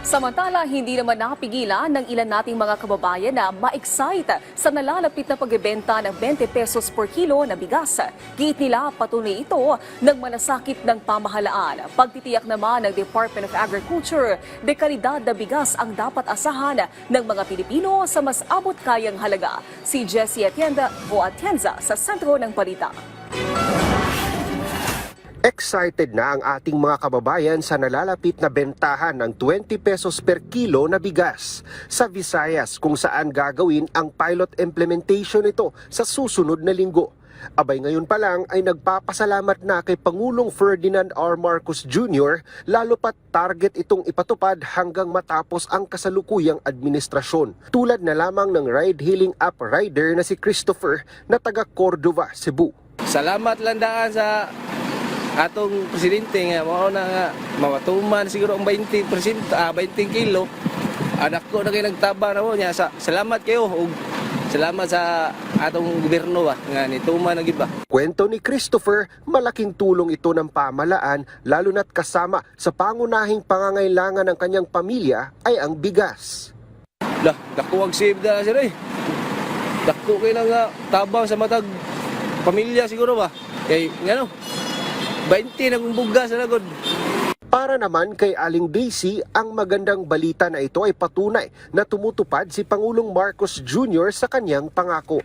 Samantala, hindi naman napigilan ng ilan nating mga kababayan na ma-excite sa nalalapit na pagbebenta ng 20 pesos per kilo na bigas. Giit nila patunay ito ng malasakit ng pamahalaan. Pagtitiyak naman ng Department of Agriculture, dekalidad na bigas ang dapat asahan ng mga Pilipino sa mas abot kayang halaga. Si Jessie Atienza sa sentro ng balita. Excited na ang ating mga kababayan sa nalalapit na bentahan ng 20 pesos per kilo na bigas sa Visayas kung saan gagawin ang pilot implementation nito sa susunod na linggo. Abay ngayon pa lang ay nagpapasalamat na kay Pangulong Ferdinand R. Marcos Jr. lalo pat target itong ipatupad hanggang matapos ang kasalukuyang administrasyon. Tulad na lamang ng ride-hailing app rider na si Christopher na taga Cordova, Cebu. Salamat lang daan sa atong presidente nga mao na nga mawatuman siguro ang 20% 20 kilo anak ko na kay nagtabang na mo niya salamat kayo ug salamat sa atong gobyerno nga nituman na gid ba. Kwento ni Christopher, malaking tulong ito ng pamahalaan lalo na't kasama sa pangunahing pangangailangan ng kanyang pamilya ay ang bigas. Dako ang save na sir eh. Dako kay nga tabang sa matag pamilya siguro ba. Kay ngano 20 na kong bugas na god. Para naman kay Aling Daisy, ang magandang balita na ito ay patunay na tumutupad si Pangulong Marcos Jr. sa kanyang pangako.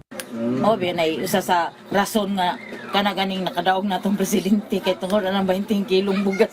Binay usa sa rason nga kanaganing nakadaog natong presidente kay tungod na ng 20 kilong bugas.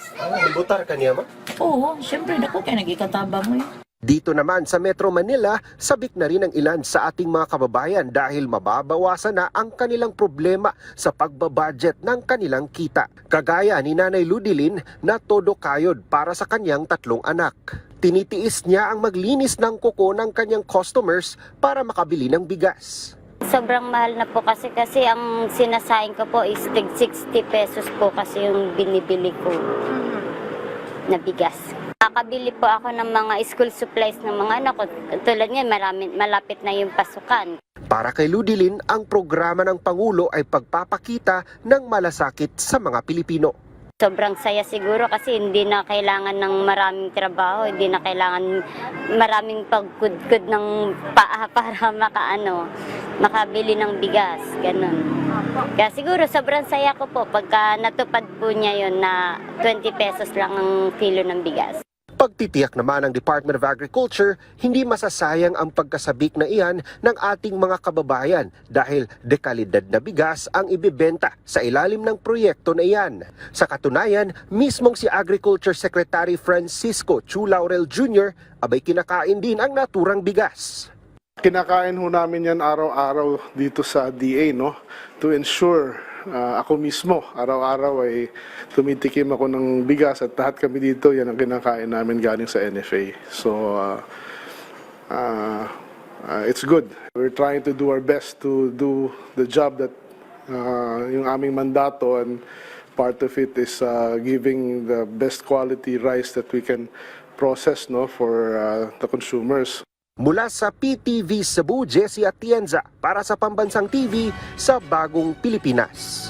Butar ka niya ma? Oo, syempre dako kay nagikatabang mo. Dito naman sa Metro Manila, sabik na rin ang ilan sa ating mga kababayan dahil mababawasan na ang kanilang problema sa pagbabudget ng kanilang kita. Kagaya ni Nanay Ludilin na todo kayod para sa kanyang 3 anak. Tinitiis niya ang maglinis ng kuko ng kanyang customers para makabili ng bigas. Sobrang mahal na po kasi ang sinasayang ko po is 60 pesos po kasi yung binibili ko na bigas. Nakabili po ako ng mga school supplies ng mga anak ko. Tulad nga, malapit na yung pasukan. Para kay Ludilin, ang programa ng Pangulo ay pagpapakita ng malasakit sa mga Pilipino. Sobrang saya siguro kasi hindi na kailangan ng maraming trabaho, hindi na kailangan maraming pagkudkud ng paa para makabili ng bigas, ganun. Kaya siguro sobrang saya ko po pagka natupad po niya yun na 20 pesos lang ang kilo ng bigas. Pagtitiyak naman ng Department of Agriculture, hindi masasayang ang pagkasabik na iyan ng ating mga kababayan dahil dekalidad na bigas ang ibibenta sa ilalim ng proyekto na iyan. Sa katunayan, mismong si Agriculture Secretary Francisco Chu Laurel Jr. abay kinakain din ang naturang bigas. Kinakain ho namin yan araw-araw dito sa DA, no? To ensure ako mismo, araw-araw ay tumitikim ako ng bigas at lahat kami dito, yan ang kinakain namin galing sa NFA. So, it's good. We're trying to do our best to do the job that yung aming mandato, and part of it is giving the best quality rice that we can process, no, for the consumers. Mula sa PTV Cebu, Jessie Atienza para sa Pambansang TV sa Bagong Pilipinas.